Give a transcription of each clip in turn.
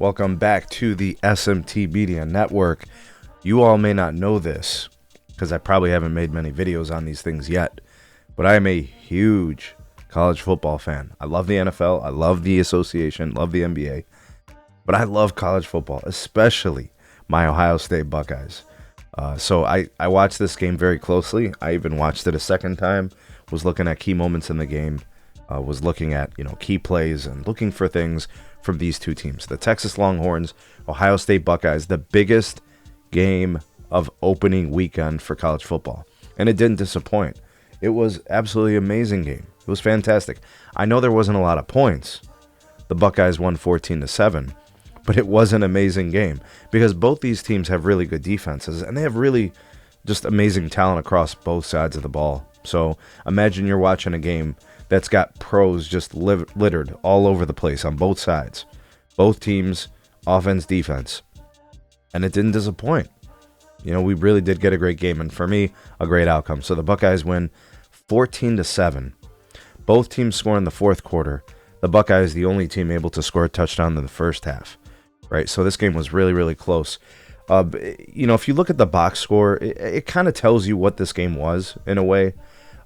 Welcome back to the SMT Media Network. You all may not know this because I probably haven't made many videos on these things yet, but I am a huge college football fan. I love the NFL, I love the association, love the NBA, but I love college football, especially my Ohio State Buckeyes. So I watched this game very closely. I even watched it a second time, was looking at key moments in the game, was looking at key plays and looking for things from these two teams. The Texas Longhorns, Ohio State Buckeyes, the biggest game of opening weekend for college football. And it didn't disappoint. It was absolutely amazing game. It was fantastic. I know there wasn't a lot of points. The Buckeyes won 14-7, but it was an amazing game because both these teams have really good defenses and they have really just amazing talent across both sides of the ball. So imagine you're watching a game that's got pros just littered all over the place on both sides. Both teams, offense, defense. And it didn't disappoint. We really did get a great game, and for me, a great outcome. So the Buckeyes win 14-7. Both teams score in the fourth quarter. The Buckeyes, the only team able to score a touchdown in the first half. Right? So this game was really, really close. If you look at the box score, it kind of tells you what this game was in a way.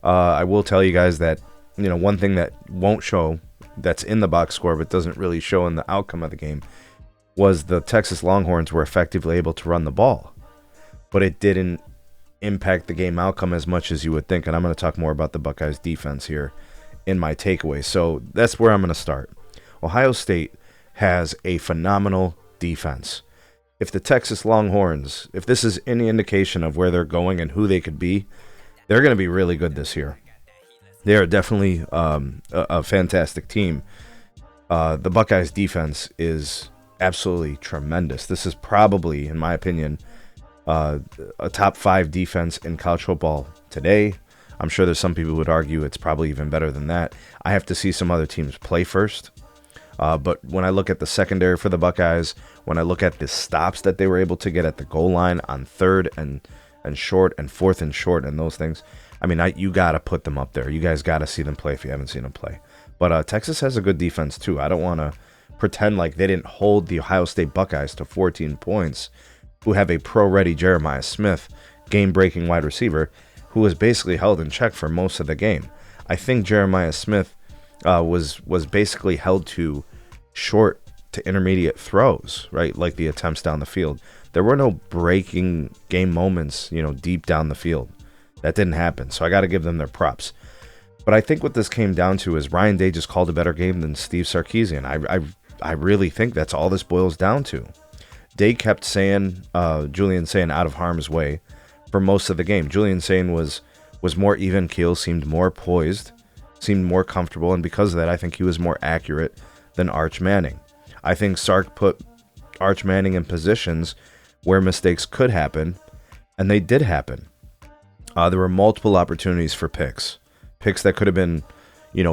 I will tell you guys that one thing that won't show that's in the box score but doesn't really show in the outcome of the game was the Texas Longhorns were effectively able to run the ball, but it didn't impact the game outcome as much as you would think. And I'm going to talk more about the Buckeyes defense here in my takeaway. So that's where I'm going to start. Ohio State has a phenomenal defense. If the Texas Longhorns, if this is any indication of where they're going and who they could be, they're going to be really good this year. They are definitely a fantastic team. The Buckeyes defense is absolutely tremendous. This is probably, in my opinion, a top 5 defense in college football today. I'm sure there's some people who would argue it's probably even better than that. I have to see some other teams play first. But when I look at the secondary for the Buckeyes, when I look at the stops that they were able to get at the goal line on third and short and fourth and short and those things, you got to put them up there. You guys got to see them play if you haven't seen them play. But Texas has a good defense too. I don't want to pretend like they didn't hold the Ohio State Buckeyes to 14 points, who have a pro-ready Jeremiah Smith, game-breaking wide receiver, who was basically held in check for most of the game. I think Jeremiah Smith was basically held to short to intermediate throws, right? Like the attempts down the field. There were no breaking game moments, deep down the field. That didn't happen. So I got to give them their props. But I think what this came down to is Ryan Day just called a better game than Steve Sarkisian. I really think that's all this boils down to. Day kept Julian Sayin out of harm's way for most of the game. Julian Sayin was more even keel, seemed more poised, seemed more comfortable, and because of that, I think he was more accurate than Arch Manning. I think Sark put Arch Manning in positions where mistakes could happen, and they did happen. There were multiple opportunities for picks that could have been,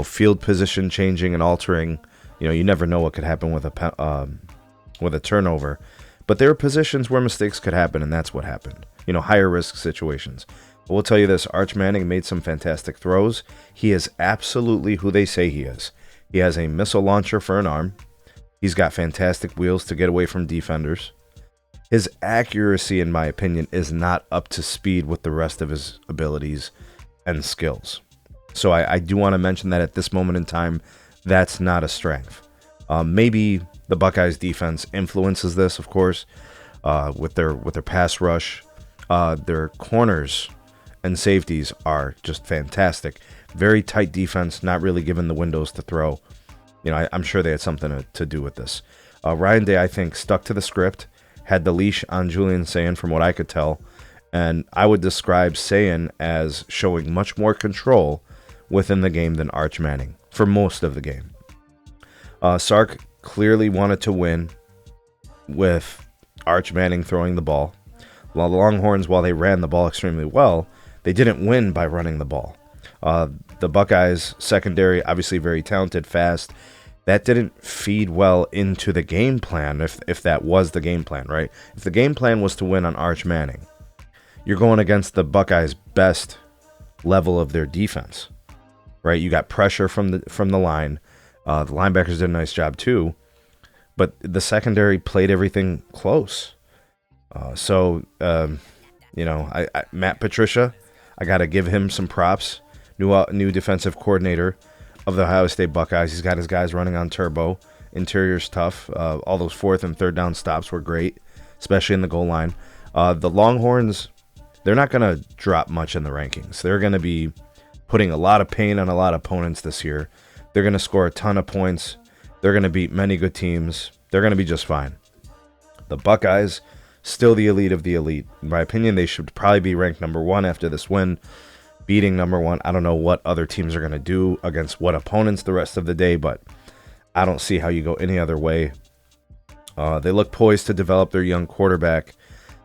field position changing and altering. You never know what could happen with a turnover, but there were positions where mistakes could happen, and that's what happened. Higher risk situations. But we'll tell you this: Arch Manning made some fantastic throws. He is absolutely who they say he is. He has a missile launcher for an arm. He's got fantastic wheels to get away from defenders. His accuracy, in my opinion, is not up to speed with the rest of his abilities and skills. So I do want to mention that at this moment in time, that's not a strength. Maybe the Buckeyes defense influences this, of course, with their pass rush. Their corners and safeties are just fantastic. Very tight defense, not really given the windows to throw. I'm sure they had something to do with this. Ryan Day, I think, stuck to the script, had the leash on Julian Sayin from what I could tell, and I would describe Sayin as showing much more control within the game than Arch Manning for most of the game. Sark clearly wanted to win with Arch Manning throwing the ball. While the Longhorns, while they ran the ball extremely well, they didn't win by running the ball. The Buckeyes secondary, obviously very talented, fast. That didn't feed well into the game plan, if that was the game plan, right? If the game plan was to win on Arch Manning, you're going against the Buckeyes' best level of their defense, right? You got pressure from the line. The linebackers did a nice job too. but the secondary played everything close. Matt Patricia, I got to give him some props. New defensive coordinator of the Ohio State Buckeyes. He's got his guys running on turbo. Interior's tough. All those 4th and 3rd down stops were great, especially in the goal line. The Longhorns, they're not going to drop much in the rankings. They're going to be putting a lot of pain on a lot of opponents this year. They're going to score a ton of points. They're going to beat many good teams. They're going to be just fine. The Buckeyes, still the elite of the elite. In my opinion, they should probably be ranked number 1 after this win. Beating number 1. I don't know what other teams are going to do against what opponents the rest of the day, but I don't see how you go any other way. They look poised to develop their young quarterback,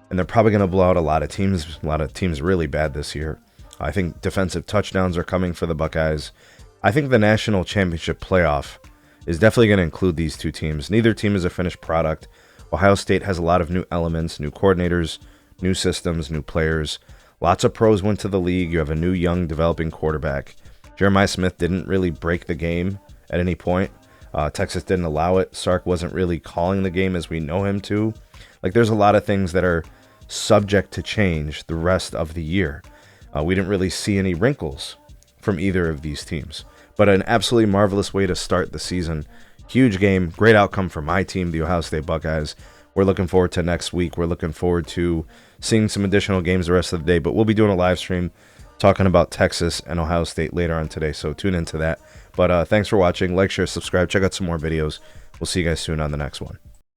and they're probably going to blow out a lot of teams. A lot of teams really bad this year. I think defensive touchdowns are coming for the Buckeyes. I think the national championship playoff is definitely going to include these two teams. Neither team is a finished product. Ohio State has a lot of new elements, new coordinators, new systems, new players. Lots of pros went to the league. You have a new, young, developing quarterback. Jeremiah Smith didn't really break the game at any point. Texas didn't allow it. Sark wasn't really calling the game as we know him to. There's a lot of things that are subject to change the rest of the year. We didn't really see any wrinkles from either of these teams. But an absolutely marvelous way to start the season. Huge game. Great outcome for my team, the Ohio State Buckeyes. We're looking forward to next week. We're looking forward to seeing some additional games the rest of the day. But we'll be doing a live stream talking about Texas and Ohio State later on today. So tune into that. But thanks for watching. Like, share, subscribe. Check out some more videos. We'll see you guys soon on the next one.